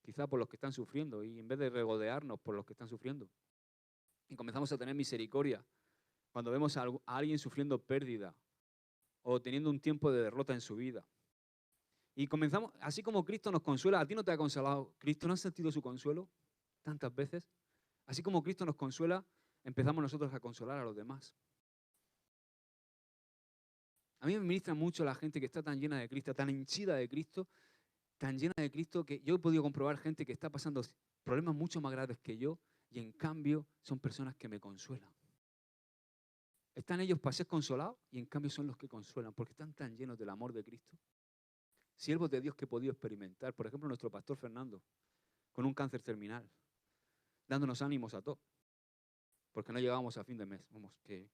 A: quizá por los que están sufriendo, y en vez de regodearnos por los que están sufriendo. Y comenzamos a tener misericordia cuando vemos a alguien sufriendo pérdida o teniendo un tiempo de derrota en su vida. Y comenzamos, así como Cristo nos consuela, ¿a ti no te ha consolado Cristo? ¿No has sentido su consuelo tantas veces? Así como Cristo nos consuela, empezamos nosotros a consolar a los demás. A mí me ministra mucho la gente que está tan llena de Cristo, tan henchida de Cristo, tan llena de Cristo, que yo he podido comprobar gente que está pasando problemas mucho más graves que yo y en cambio son personas que me consuelan. Están ellos para ser consolados y en cambio son los que consuelan porque están tan llenos del amor de Cristo. Siervos de Dios que he podido experimentar, por ejemplo, nuestro pastor Fernando, con un cáncer terminal, dándonos ánimos a todos, porque no llegábamos a fin de mes. Vamos, que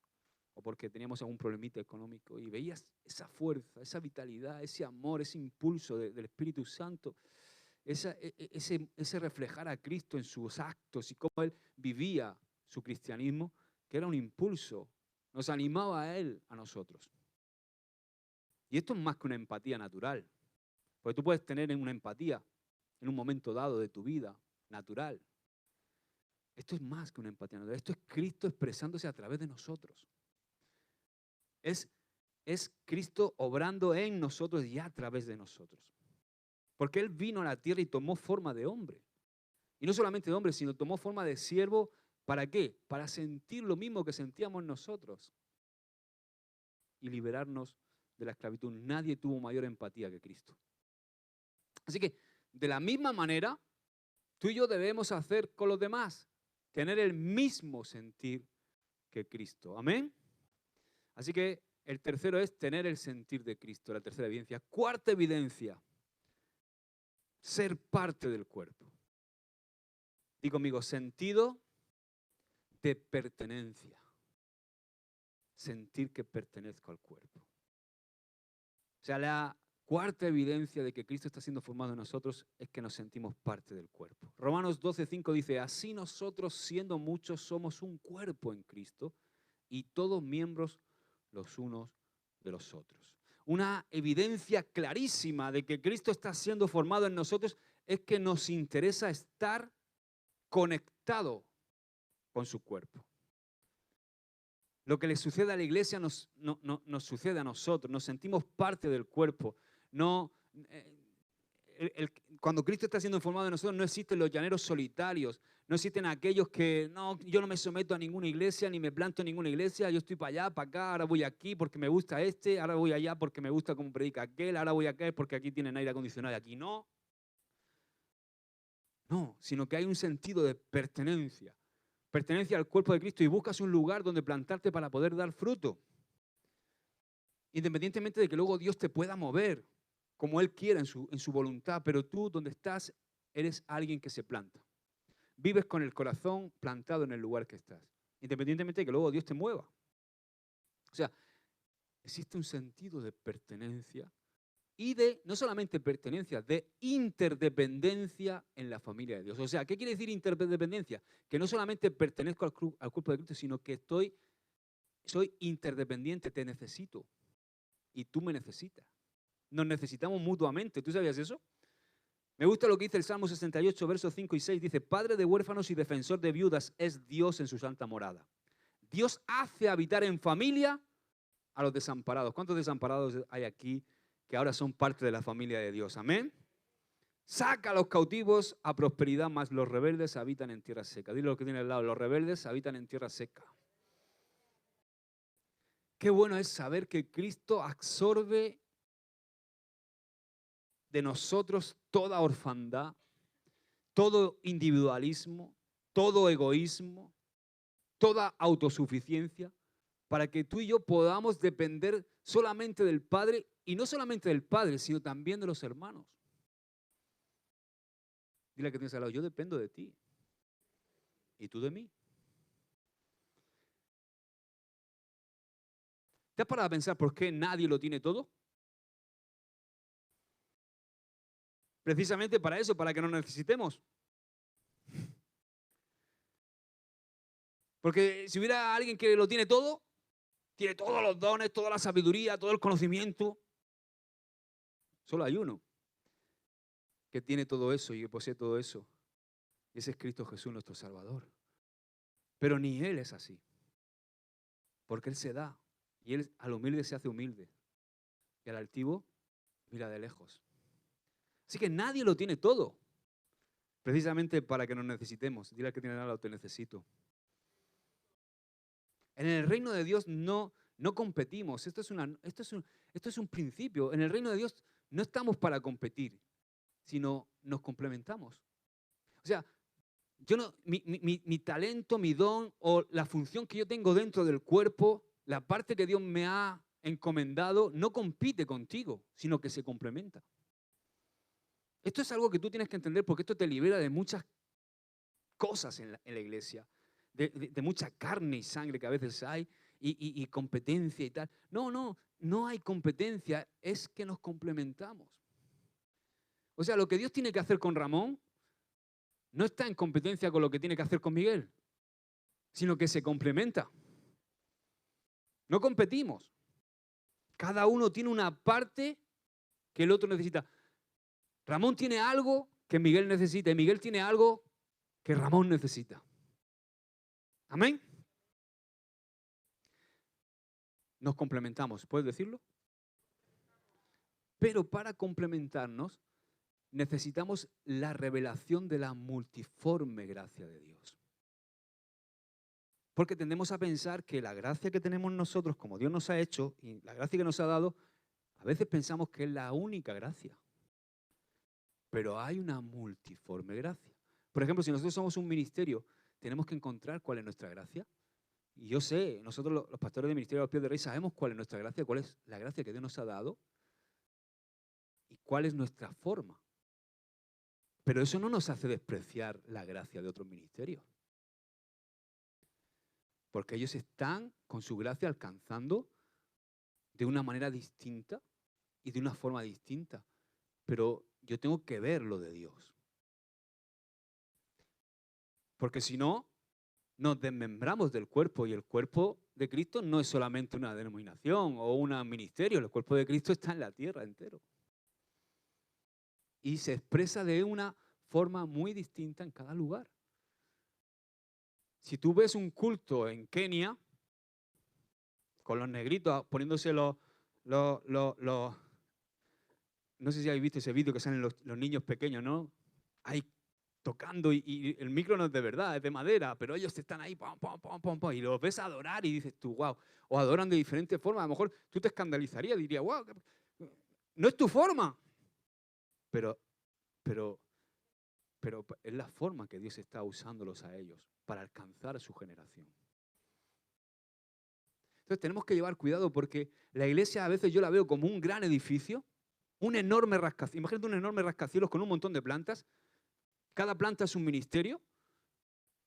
A: o porque teníamos algún problemita económico, y veías esa fuerza, esa vitalidad, ese amor, ese impulso del Espíritu Santo, ese reflejar a Cristo en sus actos y cómo Él vivía su cristianismo, que era un impulso, nos animaba a Él, a nosotros. Y esto es más que una empatía natural, porque tú puedes tener una empatía en un momento dado de tu vida, natural. Esto es más que una empatía natural, esto es Cristo expresándose a través de nosotros. Es Cristo obrando en nosotros y a través de nosotros. Porque Él vino a la tierra y tomó forma de hombre. Y no solamente de hombre, sino tomó forma de siervo. ¿Para qué? Para sentir lo mismo que sentíamos nosotros. Y liberarnos de la esclavitud. Nadie tuvo mayor empatía que Cristo. Así que, de la misma manera, tú y yo debemos hacer con los demás. Tener el mismo sentir que Cristo. ¿Amén? Así que el tercero es tener el sentir de Cristo, la tercera evidencia. Cuarta evidencia, ser parte del cuerpo. Di conmigo, sentido de pertenencia. Sentir que pertenezco al cuerpo. O sea, la cuarta evidencia de que Cristo está siendo formado en nosotros es que nos sentimos parte del cuerpo. Romanos 12:5 dice, así nosotros siendo muchos somos un cuerpo en Cristo y todos miembros los unos de los otros. Una evidencia clarísima de que Cristo está siendo formado en nosotros es que nos interesa estar conectado con su cuerpo. Lo que le sucede a la iglesia nos sucede a nosotros, nos sentimos parte del cuerpo. Cuando Cristo está siendo formado en nosotros no existen los llaneros solitarios, no existen aquellos que, no, yo no me someto a ninguna iglesia, ni me planto en ninguna iglesia, yo estoy para allá, para acá, ahora voy aquí porque me gusta este, ahora voy allá porque me gusta cómo predica aquel, ahora voy acá porque aquí tienen aire acondicionado y aquí no. No, sino que hay un sentido de pertenencia. Pertenencia al cuerpo de Cristo y buscas un lugar donde plantarte para poder dar fruto. Independientemente de que luego Dios te pueda mover como Él quiera en su voluntad, pero tú donde estás eres alguien que se planta. Vives con el corazón plantado en el lugar que estás, independientemente de que luego Dios te mueva. O sea, existe un sentido de pertenencia y de, no solamente pertenencia, de interdependencia en la familia de Dios. O sea, ¿qué quiere decir interdependencia? Que no solamente pertenezco al cuerpo de Cristo, sino que soy interdependiente, te necesito y tú me necesitas. Nos necesitamos mutuamente. ¿Tú sabías eso? Me gusta lo que dice el Salmo 68, versos 5 y 6. Dice, Padre de huérfanos y defensor de viudas es Dios en su santa morada. Dios hace habitar en familia a los desamparados. ¿Cuántos desamparados hay aquí que ahora son parte de la familia de Dios? Amén. Saca a los cautivos a prosperidad, mas los rebeldes habitan en tierra seca. Dile lo que tiene al lado, los rebeldes habitan en tierra seca. Qué bueno es saber que Cristo absorbe de nosotros toda orfandad, todo individualismo, todo egoísmo, toda autosuficiencia, para que tú y yo podamos depender solamente del Padre, y no solamente del Padre, sino también de los hermanos. Dile que tienes al lado, yo dependo de ti, y tú de mí. ¿Te has parado a pensar por qué nadie lo tiene todo? Precisamente para eso, para que no necesitemos. Porque si hubiera alguien que lo tiene todo, tiene todos los dones, toda la sabiduría, todo el conocimiento, solo hay uno que tiene todo eso y que posee todo eso. Y ese es Cristo Jesús, nuestro Salvador. Pero ni Él es así. Porque Él se da. Y Él al humilde se hace humilde. Y al altivo mira de lejos. Así que nadie lo tiene todo. Precisamente para que nos necesitemos. Dile al que tiene al lado, te necesito. En el reino de Dios no competimos. Esto es un principio. En el reino de Dios no estamos para competir, sino nos complementamos. O sea, mi talento, mi don o la función que yo tengo dentro del cuerpo, la parte que Dios me ha encomendado, no compite contigo, sino que se complementa. Esto es algo que tú tienes que entender porque esto te libera de muchas cosas en la iglesia, de mucha carne y sangre que a veces hay, y competencia y tal. No hay competencia, es que nos complementamos. O sea, lo que Dios tiene que hacer con Ramón no está en competencia con lo que tiene que hacer con Miguel, sino que se complementa. No competimos. Cada uno tiene una parte que el otro necesita. Ramón tiene algo que Miguel necesita y Miguel tiene algo que Ramón necesita. ¿Amén? Nos complementamos, ¿puedes decirlo? Pero para complementarnos necesitamos la revelación de la multiforme gracia de Dios. Porque tendemos a pensar que la gracia que tenemos nosotros, como Dios nos ha hecho, y la gracia que nos ha dado, a veces pensamos que es la única gracia. Pero hay una multiforme gracia. Por ejemplo, si nosotros somos un ministerio, tenemos que encontrar cuál es nuestra gracia. Y yo sé, nosotros los pastores del Ministerio de los Pies de Rey sabemos cuál es nuestra gracia, cuál es la gracia que Dios nos ha dado y cuál es nuestra forma. Pero eso no nos hace despreciar la gracia de otros ministerios. Porque ellos están con su gracia alcanzando de una manera distinta y de una forma distinta. Pero yo tengo que ver lo de Dios. Porque si no, nos desmembramos del cuerpo y el cuerpo de Cristo no es solamente una denominación o un ministerio. El cuerpo de Cristo está en la tierra entero. Y se expresa de una forma muy distinta en cada lugar. Si tú ves un culto en Kenia, con los negritos poniéndose no sé si habéis visto ese vídeo que salen los niños pequeños, ¿no? Ahí tocando y el micro no es de verdad, es de madera, pero ellos están ahí, pom, pom, pom, pom, pom, y los ves adorar y dices tú, wow, o adoran de diferentes formas. A lo mejor tú te escandalizarías, dirías, wow, no es tu forma, pero es la forma que Dios está usándolos a ellos para alcanzar a su generación. Entonces tenemos que llevar cuidado porque la iglesia a veces yo la veo como un gran edificio, un enorme rascacielos. Imagínate un enorme rascacielos con un montón de plantas. Cada planta es un ministerio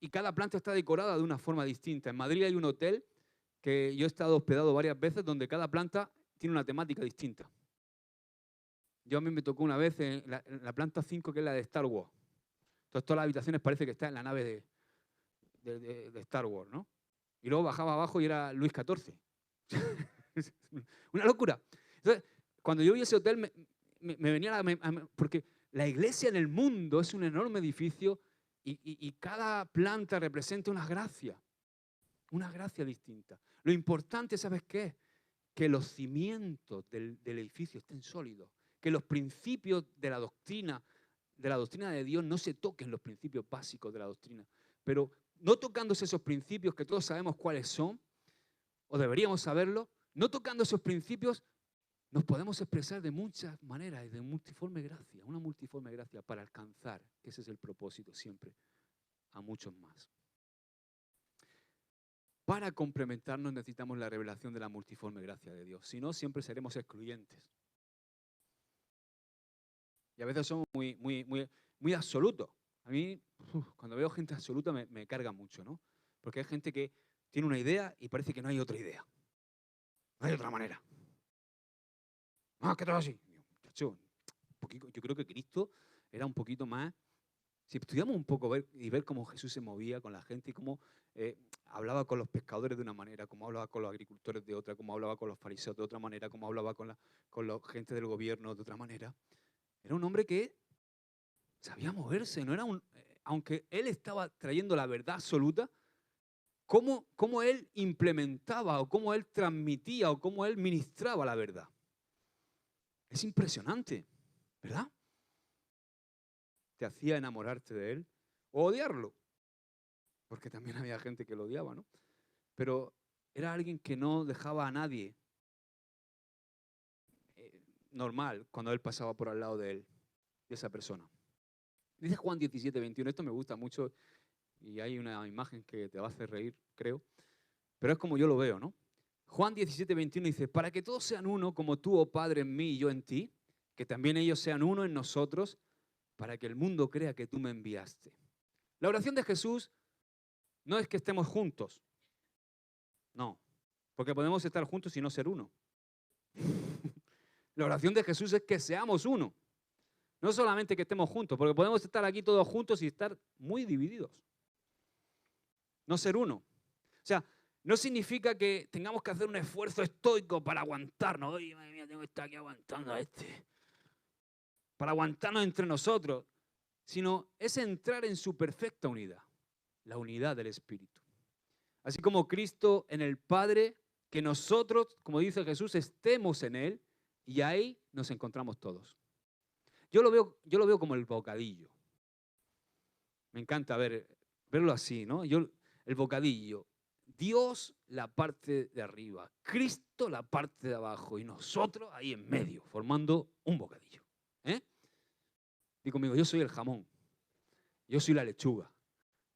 A: y cada planta está decorada de una forma distinta. En Madrid hay un hotel que yo he estado hospedado varias veces donde cada planta tiene una temática distinta. Yo a mí me tocó una vez en la planta 5, que es la de Star Wars. Entonces todas las habitaciones parece que está en la nave de Star Wars, ¿no? Y luego bajaba abajo y era Luis XIV. Una locura. Entonces, cuando yo vi ese hotel, me venía porque la iglesia en el mundo es un enorme edificio y cada planta representa una gracia distinta. Lo importante, ¿sabes qué es? Que los cimientos del edificio estén sólidos, que los principios de la doctrina de Dios no se toquen, los principios básicos de la doctrina, pero no tocándose esos principios que todos sabemos cuáles son, o deberíamos saberlo, no tocando esos principios, nos podemos expresar de muchas maneras y de multiforme gracia, una multiforme gracia para alcanzar, que ese es el propósito siempre, a muchos más. Para complementarnos necesitamos la revelación de la multiforme gracia de Dios, si no siempre seremos excluyentes. Y a veces somos muy absolutos. A mí, cuando veo gente absoluta, me carga mucho, ¿no? Porque hay gente que tiene una idea y parece que no hay otra idea. No hay otra manera. ¿Qué tal así? Muchacho, yo creo que Cristo era un poquito más... Si estudiamos un poco ver cómo Jesús se movía con la gente y cómo hablaba con los pescadores de una manera, cómo hablaba con los agricultores de otra, cómo hablaba con los fariseos de otra manera, cómo hablaba con la gente del gobierno de otra manera. Era un hombre que sabía moverse, no era aunque él estaba trayendo la verdad absoluta, cómo él implementaba o cómo él transmitía o cómo él ministraba la verdad. Es impresionante, ¿verdad? Te hacía enamorarte de él o odiarlo, porque también había gente que lo odiaba, ¿no? Pero era alguien que no dejaba a nadie normal cuando él pasaba por al lado de él, de esa persona. Dice Juan 17, 21, esto me gusta mucho y hay una imagen que te va a hacer reír, creo, pero es como yo lo veo, ¿no? Juan 17, 21 dice, para que todos sean uno, como tú, oh Padre, en mí y yo en ti, que también ellos sean uno en nosotros, para que el mundo crea que tú me enviaste. La oración de Jesús no es que estemos juntos, no. Porque podemos estar juntos y no ser uno. La oración de Jesús es que seamos uno. No solamente que estemos juntos, porque podemos estar aquí todos juntos y estar muy divididos. No ser uno. O sea, no significa que tengamos que hacer un esfuerzo estoico para aguantarnos. Oye, madre mía, tengo que estar aquí aguantando a este. Para aguantarnos entre nosotros. Sino es entrar en su perfecta unidad. La unidad del Espíritu. Así como Cristo en el Padre, que nosotros, como dice Jesús, estemos en Él y ahí nos encontramos todos. Yo lo veo como el bocadillo. Me encanta verlo así, ¿no? El bocadillo. Dios la parte de arriba, Cristo la parte de abajo y nosotros ahí en medio, formando un bocadillo. Digo conmigo, yo soy el jamón, yo soy la lechuga,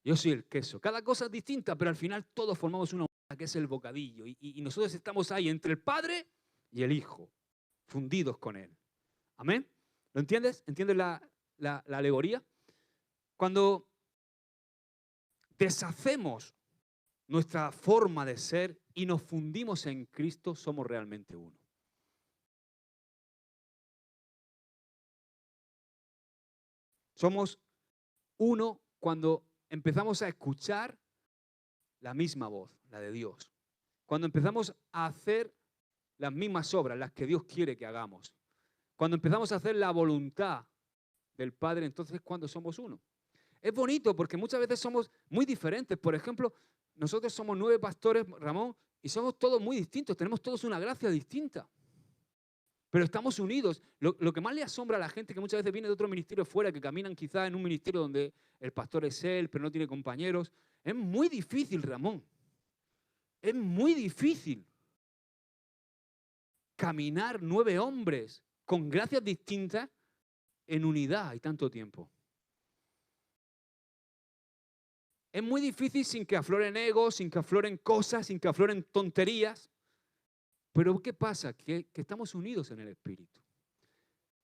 A: yo soy el queso. Cada cosa es distinta, pero al final todos formamos una unidad que es el bocadillo. Y nosotros estamos ahí entre el Padre y el Hijo, fundidos con Él. ¿Amén? ¿Lo entiendes? ¿Entiendes la alegoría? Cuando deshacemos nuestra forma de ser y nos fundimos en Cristo, somos realmente uno. Somos uno cuando empezamos a escuchar la misma voz, la de Dios. Cuando empezamos a hacer las mismas obras, las que Dios quiere que hagamos. Cuando empezamos a hacer la voluntad del Padre, entonces es cuando somos uno. Es bonito porque muchas veces somos muy diferentes. Por ejemplo, nosotros somos 9 pastores, Ramón, y somos todos muy distintos. Tenemos todos una gracia distinta. Pero estamos unidos. Lo que más le asombra a la gente que muchas veces viene de otro ministerio fuera, que caminan quizás en un ministerio donde el pastor es él, pero no tiene compañeros. Es muy difícil, Ramón. Es muy difícil caminar 9 hombres con gracias distintas en unidad y tanto tiempo. Es muy difícil sin que afloren egos, sin que afloren cosas, sin que afloren tonterías. Pero ¿qué pasa? Que estamos unidos en el Espíritu.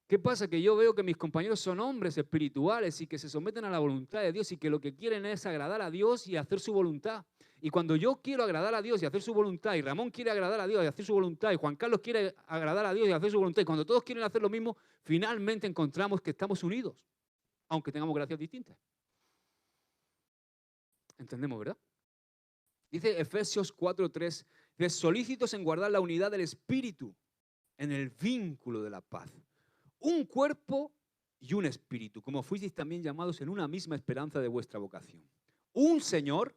A: ¿Qué pasa? Que yo veo que mis compañeros son hombres espirituales y que se someten a la voluntad de Dios y que lo que quieren es agradar a Dios y hacer su voluntad. Y cuando yo quiero agradar a Dios y hacer su voluntad, y Ramón quiere agradar a Dios y hacer su voluntad, y Juan Carlos quiere agradar a Dios y hacer su voluntad, y cuando todos quieren hacer lo mismo, finalmente encontramos que estamos unidos, aunque tengamos gracias distintas. ¿Entendemos, verdad? Dice Efesios 4:3, de solícitos en guardar la unidad del Espíritu en el vínculo de la paz. Un cuerpo y un espíritu, como fuisteis también llamados en una misma esperanza de vuestra vocación. Un Señor,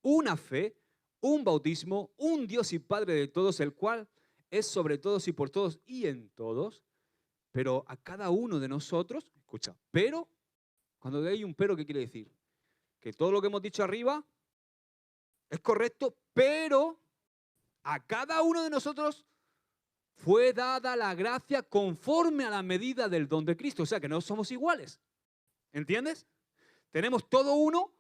A: una fe, un bautismo, un Dios y Padre de todos, el cual es sobre todos y por todos y en todos, pero a cada uno de nosotros, escucha, pero, cuando hay un pero, ¿qué quiere decir? Que todo lo que hemos dicho arriba es correcto, pero a cada uno de nosotros fue dada la gracia conforme a la medida del don de Cristo. O sea, que no somos iguales. ¿Entiendes? Tenemos todo uno,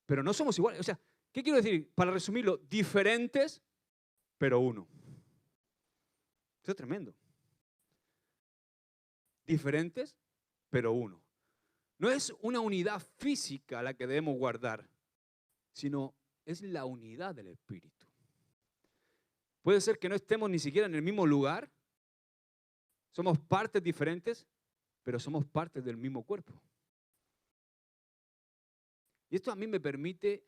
A: pero no somos iguales. O sea, ¿qué quiero decir? Para resumirlo, diferentes, pero uno. Esto es tremendo. Diferentes, pero uno. No es una unidad física la que debemos guardar, sino es la unidad del Espíritu. Puede ser que no estemos ni siquiera en el mismo lugar, somos partes diferentes, pero somos partes del mismo cuerpo. Y esto a mí me permite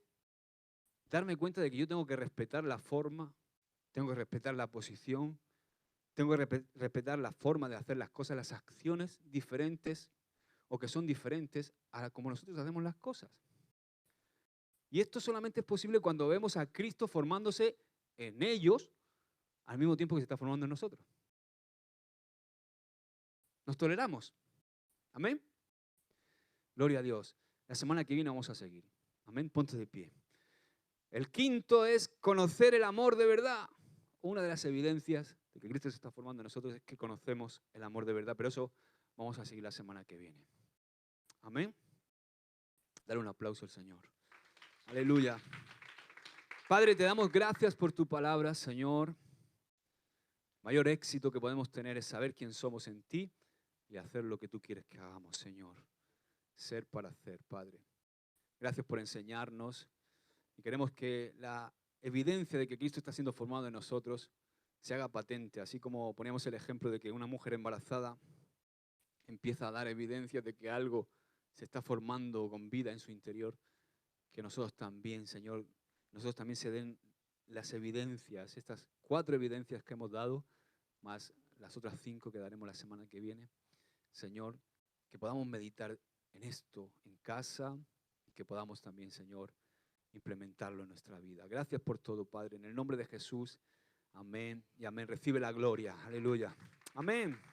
A: darme cuenta de que yo tengo que respetar la forma, tengo que respetar la posición, tengo que respetar la forma de hacer las cosas, las acciones diferentes o que son diferentes a como nosotros hacemos las cosas. Y esto solamente es posible cuando vemos a Cristo formándose en ellos al mismo tiempo que se está formando en nosotros. Nos toleramos. Amén. Gloria a Dios. La semana que viene vamos a seguir. Amén. Ponte de pie. El quinto es conocer el amor de verdad. Una de las evidencias de que Cristo se está formando en nosotros es que conocemos el amor de verdad. Pero eso vamos a seguir la semana que viene. Amén. Dale un aplauso al Señor. Aleluya. Padre, te damos gracias por tu palabra, Señor. Mayor éxito que podemos tener es saber quién somos en ti y hacer lo que tú quieres que hagamos, Señor. Ser para hacer, Padre. Gracias por enseñarnos y queremos que evidencia de que Cristo está siendo formado en nosotros se haga patente, así como poníamos el ejemplo de que una mujer embarazada empieza a dar evidencia de que algo se está formando con vida en su interior, que nosotros también, Señor, nosotros también se den las evidencias, estas 4 evidencias que hemos dado, más las otras 5 que daremos la semana que viene. Señor, que podamos meditar en esto en casa y que podamos también, Señor, implementarlo en nuestra vida. Gracias por todo, Padre. En el nombre de Jesús, amén y amén. Recibe la gloria. Aleluya. Amén.